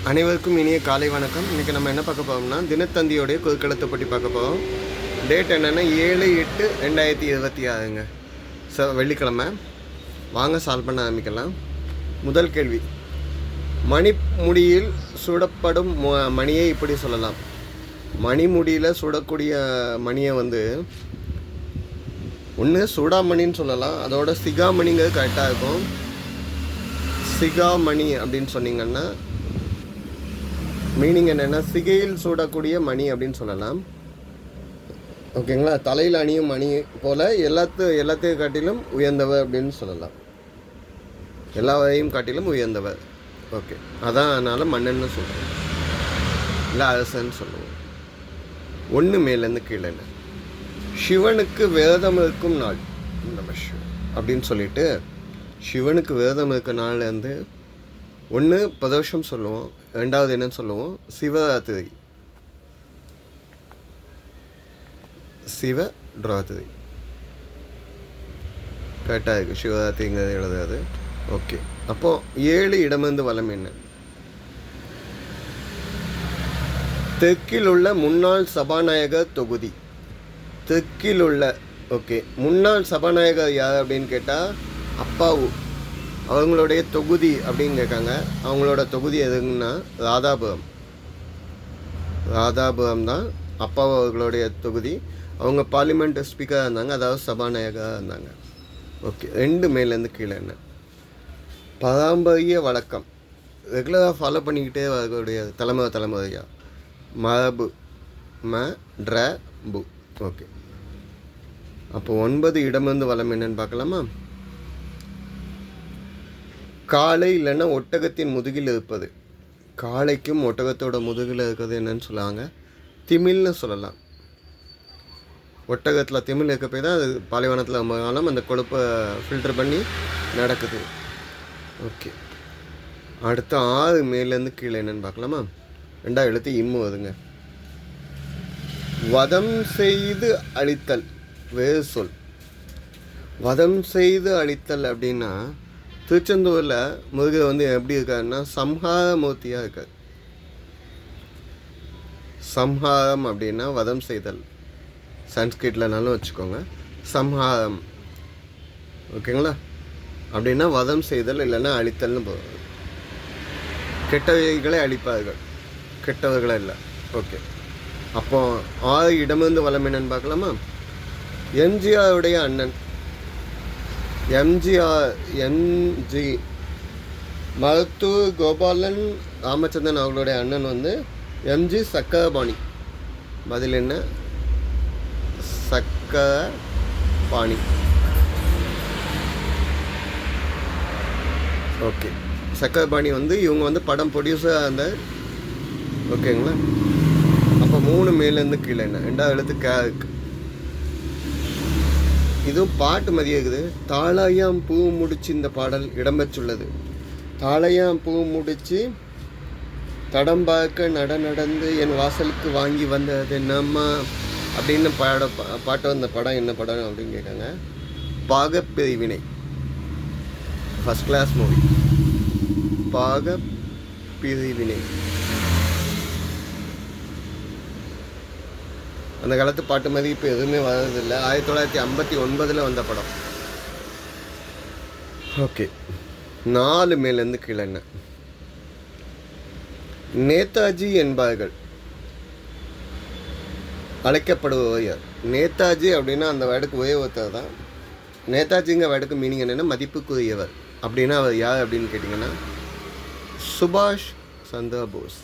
அனைவருக்கும் இனிய காலை வணக்கம். இன்றைக்கி நம்ம என்ன பார்க்க போகிறோம்னா தினத்தந்தியோடைய குறுக்கெழுத்தை பற்றி பார்க்க போகிறோம். டேட் என்னென்னா 7/8/2026ங்க. வெள்ளிக்கிழமை. வாங்க சால்வ் பண்ண ஆரம்பிக்கலாம். முதல் கேள்வி, மணிமுடியில் சுடப்படும் மணியை இப்படி சொல்லலாம். மணிமுடியில் சுடக்கூடிய மணியை ஒன்று சூடாமணின்னு சொல்லலாம். அதோட சிகாமணிங்கிறது கரெக்டாக இருக்கும். சிகாமணி அப்படின்னு சொன்னீங்கன்னா மீனிங் என்னென்னா சிகையில் சூடக்கூடிய மணி அப்படின்னு சொல்லலாம். ஓகேங்களா? தலையில் அணியும் மணி போல் எல்லாத்தையும் காட்டிலும் உயர்ந்தவர் அப்படின்னு சொல்லலாம். எல்லாவரையும் காட்டிலும் உயர்ந்தவர். ஓகே, அதான் அதனால் மன்னன்னு சொல்கிறோம், இல்லை அரசன்னு சொல்லுவோம். ஒன்று மேலேருந்து கீழே சிவனுக்கு விரதம் இருக்கும் நாள் அப்படின்னு சொல்லிட்டு சிவனுக்கு விரதம் இருக்க நாள்லேருந்து ஒன்று பிரதோஷம் சொல்லுவோம், ரெண்டாவது என்னன்னு சொல்லுவோம் சிவராத்திரி. சிவராத்திரி கரெக்டாக இருக்குது. சிவராத்திரிங்கிறது எழுதாது. ஓகே, அப்போது 7 இடமிருந்து வலம் என்ன? தெற்கில் உள்ள முன்னாள் சபாநாயகர் தொகுதி. தெற்கில் உள்ள முன்னாள் சபாநாயகர் யார் அப்படின்னு கேட்டால் அப்பாவு. அவங்களுடைய தொகுதி அப்படின்னு கேட்காங்க. அவங்களோட தொகுதி எதுங்கன்னா ராதாபுரம். ராதாபுரம் தான் அப்பாவு அவர்களுடைய தொகுதி. அவங்க பார்லிமெண்ட் ஸ்பீக்கராக இருந்தாங்க, அதாவது சபாநாயகராக இருந்தாங்க. ஓகே, 2 மேலேருந்து கீழே என்ன? பாரம்பரிய வழக்கம், ரெகுலராக ஃபாலோ பண்ணிக்கிட்டே வரக்கூடிய தலைமுறையாக மரபு ம-ட்ர-பு. ஓகே, அப்போ 9 இடமிருந்து வளம் என்னன்னு பார்க்கலாமா? காளை இல்லைன்னா ஒட்டகத்தின் முதுகில் இருப்பது. காளைக்கும் ஒட்டகத்தோட முதுகில் இருக்கிறது என்னன்னு சொல்லுவாங்க? திமில்னு சொல்லலாம். ஒட்டகத்தில் திமில் இருக்க போய் தான் அது பாலைவனத்தில் ரொம்ப காலம் அந்த கொழுப்பை ஃபில்டர் பண்ணி நடக்குது. ஓகே, அடுத்த 6 மேலேருந்து கீழே என்னன்னு பார்க்கலாமா? 2 எழுத்து இம்மு வருதுங்க. வதம் செய்து அழித்தல் வேறு சொல். வதம் செய்து அழித்தல் அப்படின்னா திருச்செந்தூரில் முருகர் எப்படி இருக்காருன்னா சம்ஹாரமூர்த்தியாக இருக்கார். சம்ஹாரம் அப்படின்னா வதம் செய்தல், சன்ஸ்கிரிட்லனாலும் வச்சுக்கோங்க. சம்ஹாரம் ஓகேங்களா? அப்படின்னா வதம் செய்தல் இல்லைன்னா அழித்தல்னு போவாங்க. கெட்டவைகளை அழிப்பார்கள், கெட்டவர்களை இல்லை. ஓகே, அப்போ 6 இடமிருந்து வளம் என்னன்னு பார்க்கலாமா? எம்ஜிஆருடைய அண்ணன் எம்ஜி மருத்துவர் கோபாலன் ராமச்சந்திரன் அவர்களுடைய அண்ணன் எம்ஜி சக்கரபாணி. பதில் என்ன? சக்கரபாணி. ஓகே, சக்கரபாணி இவங்க படம் ப்ரொடியூசராக இருந்தார். ஓகேங்களா? அப்போ 3 மேலேருந்து கீழே என்ன? 2 எழுத்து கேக்கு. இதுவும் பாட்டு மதியம் இருக்குது. தாளையாம் பூ முடிச்சு இந்த பாடல் இடம்பெற்றுள்ளது. தாளையாம் பூ முடிச்சு தடம் பார்க்க நடந்து என் வாசலுக்கு வாங்கி வந்தது என்னம்மா அப்படின்னு பாட்டு வந்த படம் என்ன படம் அப்படின்னு கேட்காங்க. பாகப்பிரிவினை, ஃபர்ஸ்ட் கிளாஸ் மூவி. பாகப்பிரிவினை அந்த காலத்து பாட்டு மாதிரி இப்போ எதுவுமே வர்றதில்லை. 1959 வந்த படம். ஓகே, 4 மேலேருந்து கீழே என்ன? நேதாஜி என்பார்கள் அழைக்கப்படுபவர் யார்? நேதாஜி அப்படின்னா அந்த வேர்டுக்கு உயர்வத்தர் தான். நேதாஜிங்க வேர்டுக்கு மீனிங் என்னென்னா மதிப்புக்குரியவர். அப்படின்னா அவர் யார் அப்படின்னு கேட்டிங்கன்னா சுபாஷ் சந்திர போஸ்.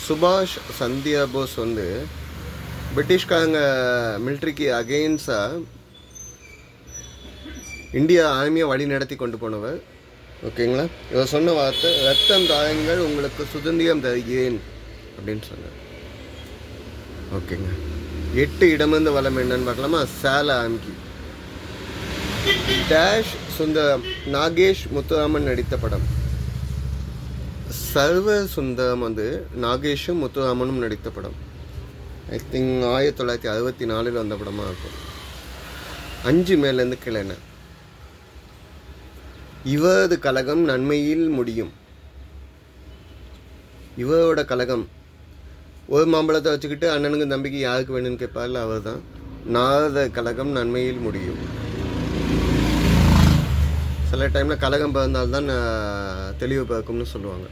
சுபாஷ் சந்திர போஸ் பிரிட்டிஷ்காரங்க மிலிட்ரிக்கு அகெயின்ஸ்டாக இந்தியா ஆர்மியை வழி நடத்தி கொண்டு போனவர். ஓகேங்களா? இவர் சொன்ன வார்த்தை, ரத்தம் தாயங்கள் உங்களுக்கு சுதந்திரம் தருகிறேன் அப்படின்னு சொன்னார். ஓகேங்க, 8 இடமிருந்து வளம் என்னன்னு பார்க்கலாமா? சேல ஆம்கி. டேஷ் சுந்தரம் நாகேஷ் முத்துராமன் நடித்த படம். சர்வ சுந்தரம் நாகேஷும் முத்துராமனும் நடித்த படம். ஐ திங்க் 1964 வந்த படமாக இருக்கும். 5 மேலேருந்து கீழே என்ன? இவரது கழகம் நன்மையில் முடியும். இவரோட கலகம். ஒரு மாம்பழத்தை வச்சுக்கிட்டு அண்ணனுக்கு தம்பிக்கு யாருக்கு வேணும்னு கேட்பார்ல, அவர் தான். நாத கலகம் நன்மையில் முடியும். சில டைமில் கலகம் பிறந்தால்தான் தெளிவு பிறக்கும்னு சொல்லுவாங்க.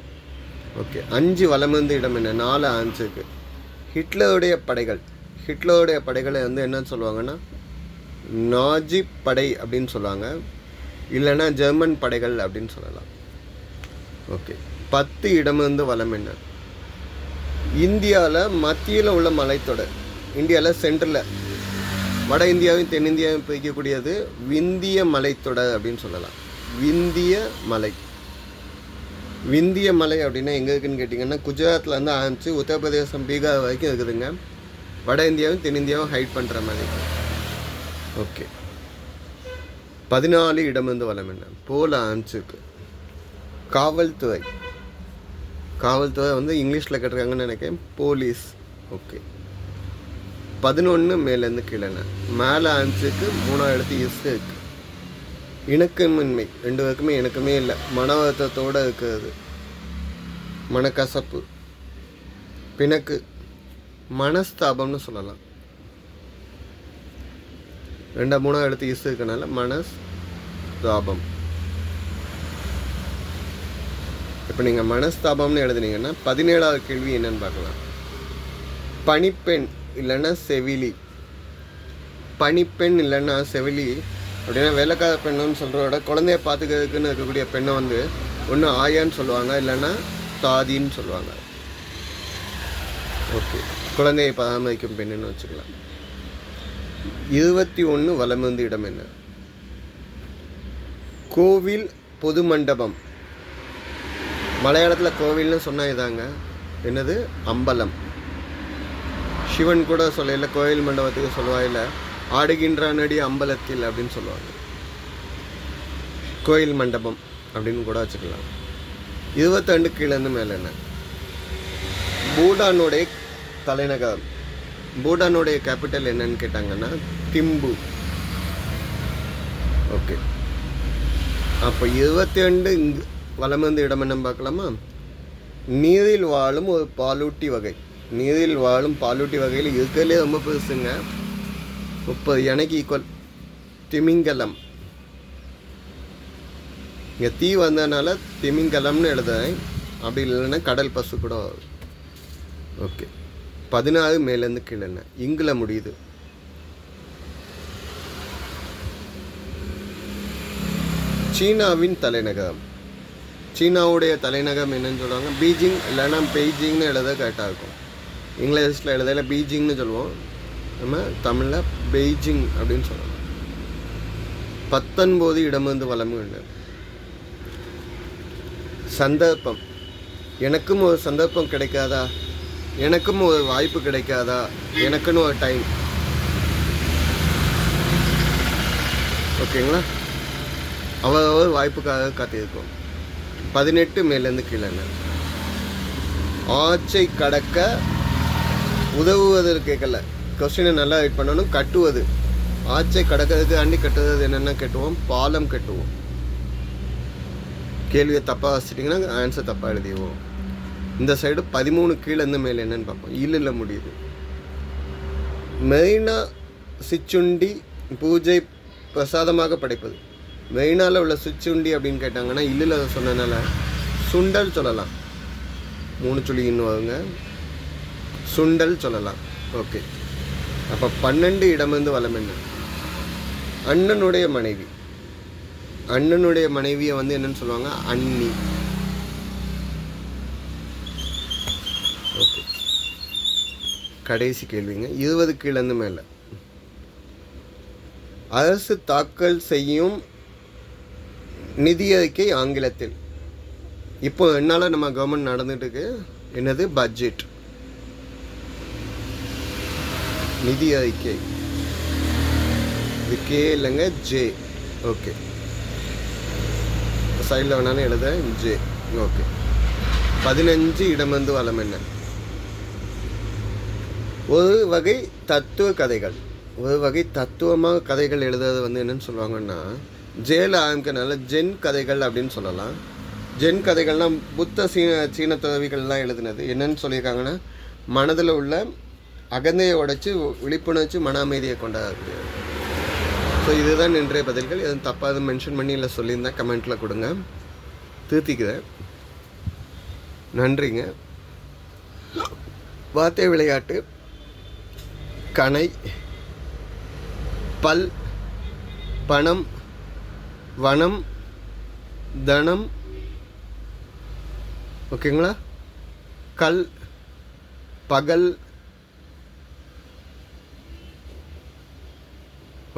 ஓகே, 5 வலமிருந்து இடம் என்ன? 4 ஆன்சருக்கு. ஹிட்லருடைய படைகளை வந்து என்னன்னு சொல்லுவாங்கன்னா நாஜி படை அப்படின்னு சொல்லுவாங்க, இல்லைன்னா ஜெர்மன் படைகள் அப்படின்னு சொல்லலாம். ஓகே, 10 இடமிருந்து வலம் என்ன? இந்தியாவில் மத்தியில் உள்ள மலைத்தொடர், இந்தியாவில் சென்டரில் வட இந்தியாவையும் தென்னிந்தியாவையும் பிரிக்கக்கூடியது விந்திய மலைத்தொடர் அப்படின்னு சொல்லலாம். விந்திய மலை அப்படின்னா எங்கே இருக்குதுன்னு கேட்டிங்கன்னா குஜராத்தில் இருந்து ஆரம்பித்து உத்தரப்பிரதேசம், பீகார் வரைக்கும் இருக்குதுங்க. வட இந்தியாவும் தென்னிந்தியாவும் ஹைட் பண்ணுற மாதிரி. ஓகே, 14 இடமிருந்து வலம் என்ன? போல ஆன்சருக்கு. காவல்துறை வந்து இங்கிலீஷில் கேட்டிருக்காங்கன்னு நினைக்கிறேன், போலீஸ். ஓகே, 11 மேலேருந்து கீழே. மேலே ஆன்சருக்கு 3ஆவது இடத்து இருக்கு. இணக்கமின்மை, 2 பேருக்குமே இணக்கமே இல்லை, மன வருத்தத்தோடு இருக்கிறது, மனக்கசப்பு, பிணக்கு, மனஸ்தாபம்னு சொல்லலாம். 2-3ஆவது இடத்து இருக்கனால மனஸ்தாபம். இப்போ நீங்கள் மனஸ்தாபம்னு எழுதுனீங்கன்னா 17ஆவது கேள்வி என்னன்னு பார்க்கலாம். பணிப்பெண் இல்லைன்னா செவிலி. பணிப்பெண் இல்லைன்னா செவிலி அப்படின்னா வேலைக்கார பெண்ணுன்னு சொல்கிறோட குழந்தைய பார்த்துக்கிறதுக்குன்னு இருக்கக்கூடிய பெண்ணை வந்து ஒன்று ஆயான்னு சொல்லுவாங்க, இல்லைன்னா தாதின்னு சொல்லுவாங்க. ஓகே, குழந்தையை பராமரிக்கும் பெண்ணுன்னு வச்சுக்கலாம். 21 வலமிருந்து இடம் என்ன? கோவில், பொது மண்டபம். மலையாளத்தில் கோவில்னு சொன்னால் இதாங்க, என்னது? அம்பலம். சிவன் கூட சொல்லல, கோயில் மண்டபத்துக்கு சொல்லுவாயில்ல, ஆடுகின்ற நடி அம்பலத்தில் அப்படின்னு சொல்லுவாங்க. கோயில் மண்டபம் அப்படின்னு கூட வச்சுக்கலாம். 22 கீழேருந்து மேலே என்ன? பூட்டானுடைய தலைநகரம். பூட்டானுடைய கேபிட்டல் என்னன்னு கேட்டாங்கன்னா திம்பு. ஓகே, அப்போ 22 இங்கு வலமிருந்து இடம் என்ன பார்க்கலாமா? நீரில் வாழும் ஒரு பாலூட்டி வகை. நீரில் வாழும் பாலூட்டி வகையில் இருக்கிறதுலே ரொம்ப பெருசுங்க, 30 யானைக்கு ஈக்குவல். திமிங்கலம். இங்கே தீ வந்ததுனால திமிங்கலம்னு எழுதுறேன், அப்படி இல்லைன்னா கடல் பசு கூட. ஓகே, 16 மேலேருந்து கீழே என்ன? இங்கில் முடியுது. சீனாவின் தலைநகரம். சீனாவுடைய தலைநகரம் என்னன்னு சொல்லுவாங்க? பீஜிங் இல்லைன்னா பெய்ஜிங்னு எழுத கரெக்டாக இருக்கும். இங்கிலீஷில் எழுதையில் பீஜிங்னு சொல்லுவோம், நம்ம தமிழில் பெய்ஜிங் அப்படின்னு சொல்லலாம். 19 இடமிருந்து வலம் என்ன? சந்தர்ப்பம். எனக்கும் ஒரு சந்தர்ப்பம் கிடைக்காதா, எனக்கும் ஒரு வாய்ப்பு கிடைக்காதா, எனக்குன்னு ஒரு டைம். ஓகேங்களா? அவர் வாய்ப்புக்காக காத்திருக்கோம். 18 மேலேருந்து கீழே. ஆச்சை கடக்க உதவுவதற்கு கேட்கல, கொஸ்டினை நல்லா வெயிட் பண்ணணும். கட்டுவது, ஆச்சை கடக்கிறதுக்கு அண்டி கட்டுறது என்னென்ன கட்டுவோம்? பாலம் கட்டுவோம். கேள்வியை தப்பாக வச்சுட்டிங்கன்னா ஆன்சர் தப்பாக எழுதிடுவோம். இந்த சைடு 13 கீழேருந்து மேலே என்னன்னு பார்ப்போம். இல்லைல்ல முடியுது. மெரினா சிச்சுண்டி பூஜை பிரசாதமாக படைப்பது. மெரினாவில் உள்ள சிச்சுண்டி அப்படின்னு கேட்டாங்கன்னா இல்லில் சொன்னதுனால சுண்டல் சொல்லலாம். 3 சுழி இன்னும் வருங்க, சுண்டல் சொல்லலாம். ஓகே, அப்போ 12 இடமிருந்து வலம் என்ன? அண்ணனுடைய மனைவி. அண்ணனுடைய மனைவியை வந்து என்னன்னு சொல்லுவாங்க? அண்ணி. ஓகே, கடைசி கேள்விங்க. 20 கீழேருந்து மேலே. அரசு தாக்கல் செய்யும் நிதி அறிக்கை ஆங்கிலத்தில். இப்போ என்னால் நம்ம கவர்மெண்ட் நடந்துட்டு இருக்கு, என்னது? பட்ஜெட். நிதி அறிக்கை. இது கே இல்லைங்க, ஜே. ஓகே, சைடில் வேணாலும் எழுத ஜே. ஓகே, 15 இடமிருந்து வலம் என்ன? ஒரு வகை தத்துவ கதைகள். ஒரு வகை தத்துவமாக கதைகள் எழுதுறது வந்து என்னன்னு சொல்லுவாங்கன்னா ஜேல ஆரம்பிக்கிறதுனால ஜென் கதைகள் அப்படின்னு சொல்லலாம். ஜென் கதைகள்லாம் புத்த சீன துறவிகள்லாம் எழுதுனது. என்னன்னு சொல்லியிருக்காங்கன்னா, மனதில் உள்ள அகந்தையை உடைச்சி விழிப்புணர்ச்சி மன அமைதியை கொண்டாது. ஸோ இதுதான் இன்றைய பதில்கள். எதுவும் தப்பாக எதுவும் மென்ஷன் பண்ணி இல்லை சொல்லியிருந்தேன் கமெண்ட்டில் கொடுங்க, திருத்திக்கிறேன். நன்றிங்க. வார்த்தை விளையாட்டு. கணை, பல், பணம், வனம், தனம், ஓகேங்களா, கல், பகல்,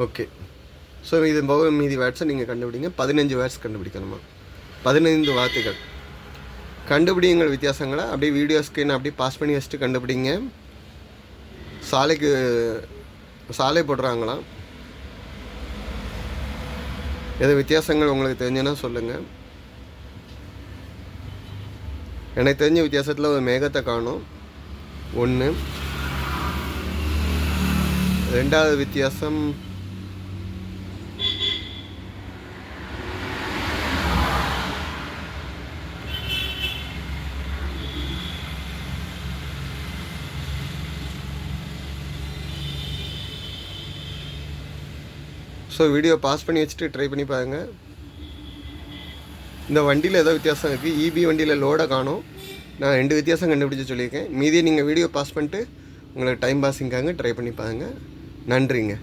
ஓகே. ஸோ இது போக மீதி வேர்ட்ஸை நீங்கள் கண்டுபிடிங்க. 15 வேர்ட்ஸ் கண்டுபிடிக்கணுமா, 15 வார்த்தைகள் கண்டுபிடிங்கள். வித்தியாசங்களை அப்படியே வீடியோ ஸ்க்ரீன் அப்படியே பாஸ் பண்ணி வச்சுட்டு கண்டுபிடிங்க. சாலை போடுறாங்களாம், எது வித்தியாசங்கள் உங்களுக்கு தெரிஞ்சுன்னா சொல்லுங்கள். எனக்கு தெரிஞ்ச வித்தியாசத்தில் ஒரு மேகத்தை காணும், 1. 2வது வித்தியாசம் ஸோ வீடியோ பாஸ் பண்ணி வச்சுட்டு ட்ரை பண்ணி பாருங்கள். இந்த வண்டியில் ஏதோ வித்தியாசம் இருக்குது. இபி வண்டியில் லோடை காணும். நான் 2 வித்தியாசம் கண்டுபிடிச்சி சொல்லியிருக்கேன். மீதியை நீங்கள் வீடியோ பாஸ் பண்ணிட்டு உங்களுக்கு டைம் பாஸிங்காக ட்ரை பண்ணி பாருங்கள். நன்றிங்க.